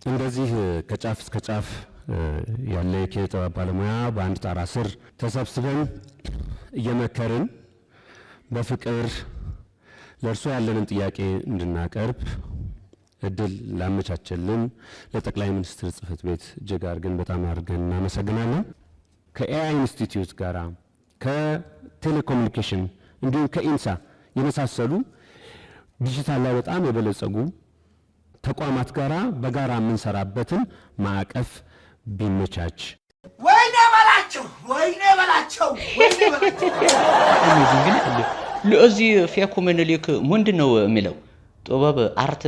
እንደዚህ ከጫፍ እስከ ጫፍ ያለ የኪነጥበብ ባለሙያ በአንድ ጣራ ስር ተሰብስበን እየመከርን በፍቅር ለእርሱ ያለንን ጥያቄ እንድናቀርብ እድል ላመቻቸልን ለጠቅላይ ሚኒስትር ጽሕፈት ቤት እጅግ አድርገን በጣም አድርገን እናመሰግናለን። ከኤአይ ኢንስቲትዩት ጋራ ከቴሌኮሙኒኬሽን እንዲሁም ከኢንሳ የመሳሰሉ ዲጂታል ላይ በጣም የበለጸጉ ተቋማት ጋራ በጋራ የምንሰራበትን ማዕቀፍ ቢመቻች ወይኔ በላቸው ለዚህ ፌኩ ምኒልክ ምንድነው የሚለው? ጥበብ አርት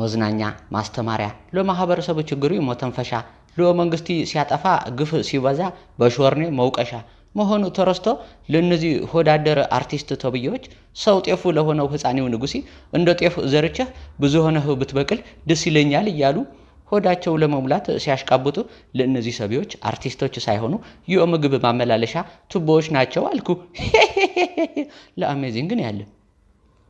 መዝናኛ ማስተማሪያ ለማህበረሰቡ ችግሩ መተንፈሻ ለመንግስት ሲያጠፋ ግፍ ሲበዛ በሾርኔ መውቀሻ መሆኑ ተረስቶ ለነዚህ ሆዳደር አርቲስት ተብዮች ሰው ጤፉ ለሆነው ህፃኔው ንጉሲ እንደ ጤፍ ዘርቸህ ብዙ ሆነህ ብትበቅል ደስ ይለኛል እያሉ ሆዳቸው ለመሙላት ሲያሽቃብጡ ለነዚህ ሰቢዎች አርቲስቶች ሳይሆኑ የምግብ ማመላለሻ ቱቦዎች ናቸው አልኩ። ለአሜዚንግ ነው ያለ።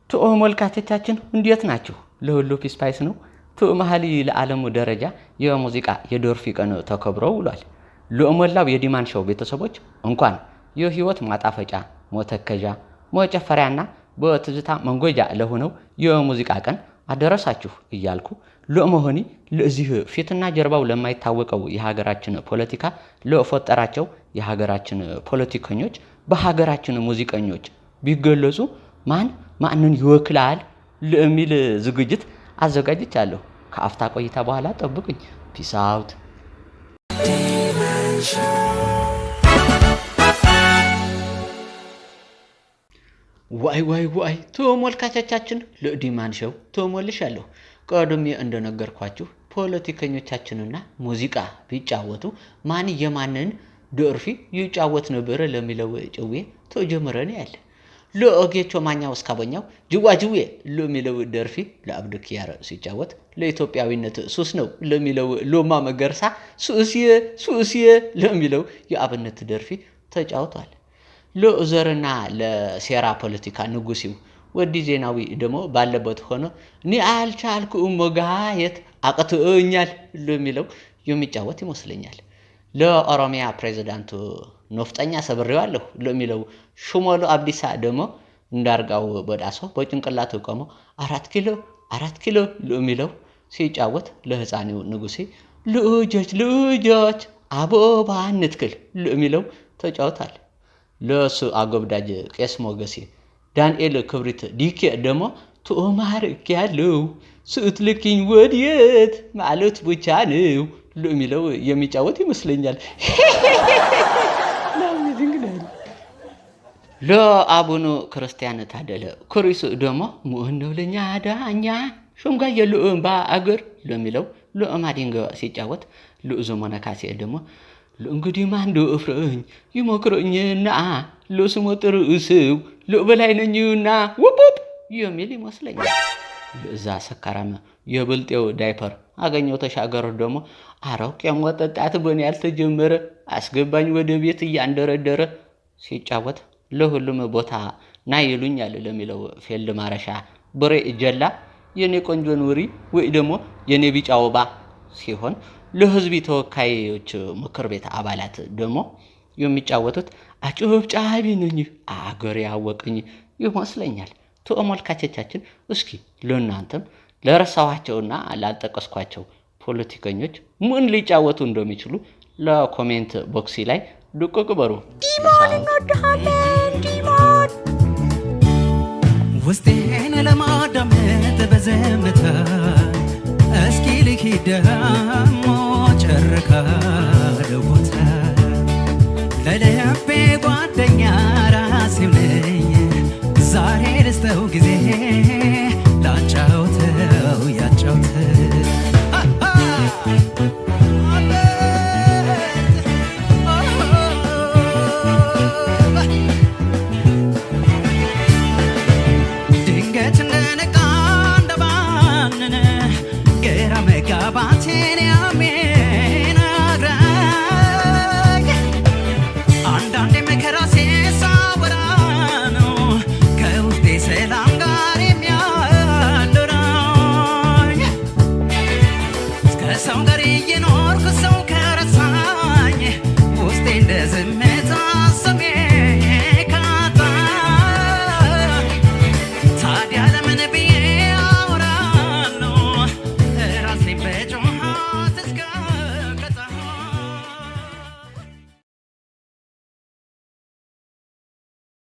ተመልካቾቻችን እንዴት ናችሁ? ለሁሉ ፒስ ፓይስ ነው። ተመሃሊ ለዓለሙ ደረጃ የሙዚቃ የዶርፊ ቀን ተከብሮ ውሏል። ለሞላው የዲማን ሾው ቤተሰቦች እንኳን የህይወት ማጣፈጫ ሞተከጃ መጨፈሪያና በትዝታ መንጎጃ ለሆነው የሙዚቃ ቀን አደረሳችሁ እያልኩ ለመሆኒ ለዚህ ፊትና ጀርባው ለማይታወቀው የሀገራችን ፖለቲካ ለፈጠራቸው የሀገራችን ፖለቲከኞች በሀገራችን ሙዚቀኞች ቢገለጹ ማንን ይወክላል ለሚል ዝግጅት አዘጋጅቻለሁ። ከአፍታ ቆይታ በኋላ ጠብቁኝ። ፒስ አውት። ዋይ ተመልካቾቻችን ለዲማን ሾው ተመልሻለሁ። ቀደም እንደነገርኳችሁ ፖለቲከኞቻችንና ሙዚቃ ቢጫወቱ ማን የማንን ዶርፊ ይጫወት ነበር ለሚለው ጭዌ ተጀምረን ያለ ለኦጌቾ ማኛው እስካበኛው ጅዋጅዌ ለሚለው ዶርፊ ለአብዱ ኪያር ሲጫወት ለኢትዮጵያዊነት ሱስ ነው ለሚለው ሎማ መገርሳ ሱስዬ ለሚለው የአብነት ዶርፊ ተጫውቷል። ለዘርና ለሴራ ፖለቲካ ንጉሲው ወዲ ዜናዊ ደግሞ ባለበት ሆኖ እኔ አልቻልኩም መጋየት አቅቶኛል ለሚለው የሚጫወት ይመስለኛል። ለኦሮሚያ ፕሬዝዳንቱ ነፍጠኛ ሰብሬዋለሁ ለሚለው ሹመሉ አብዲሳ ደግሞ እንዳርጋው በዳሶ በጭንቅላቱ ቆሞ 4 ኪሎ ለሚለው ሲጫወት ለህፃኔው ንጉሴ ልጆች አበባ እንትክል ለሚለው ተጫውቷል። ለሱ አጎብዳጅ ቄስ ሞገሴ ዳንኤል ክብሪት ዲኬ ደግሞ ተማርክ ያለው ስትልኪኝ ወዲየት ማለት ብቻ ነው ለሚለው የሚጫወት ይመስለኛል። ለአቡኑ ክርስቲያን ታደለ ክሪስ ደግሞ ሙእነው ለኛ ዳኛ ሹምጋ የለውም ባአገር ለሚለው ለማዲንጎ ሲጫወት ለዘመነ ካሴ ደግሞ ለእንግዲህ ማን ደፍረኝ ይሞክረኝና ለስሞጥር እሰው ለበላይ ነኝና ወፖፕ የሚል ይመስለኛል። ለዛ ሰካራም የብልጤው ዳይፐር አገኘው ተሻገር ደግሞ አረቄ መጠጣት በኔ ያልተጀመረ አስገባኝ ወደ ቤት እያንደረደረ ሲጫወት ለሁሉም ቦታ ና ይሉኛል ለሚለው ፌልድ ማረሻ ብሬ ጀላ የኔ ቆንጆ ኑሪ ወይ ደግሞ የኔ ቢጫ ወባ ሲሆን ለህዝብ ተወካዮች ምክር ቤት አባላት ደግሞ የሚጫወቱት አጭብጫቢ ነኝ አገር ያወቀኝ ይመስለኛል። ተመልካቾቻችን እስኪ ለእናንተም ለረሳዋቸውና ላልጠቀስኳቸው ፖለቲከኞች ምን ሊጫወቱ እንደሚችሉ ለኮሜንት ቦክስ ላይ ድቅቅ በሩ። ዲማን እንወድሃለን ዲማን። ውስጤን ለማዳመጥ በዘመታ እስኪ ልሂድ ደሞ ጨርካ ለቦታ ለልቤ ጓደኛ ራሴው ነኝ ዛሬ ደስተው ጊዜ ላጫውተው ያጫውተው ድንገት እንደነቃ እንደባነነ ግራ መጋባቴን የሚነግረኝ አንዳንዴ መከራ ሲሳወራ ነው ከውስጤ ሰላም ጋር የሚያኖረኝ ሰው ጋር እየኖርኩ ሰው ከረሳኝ ውስጤ እንደ ዝምታ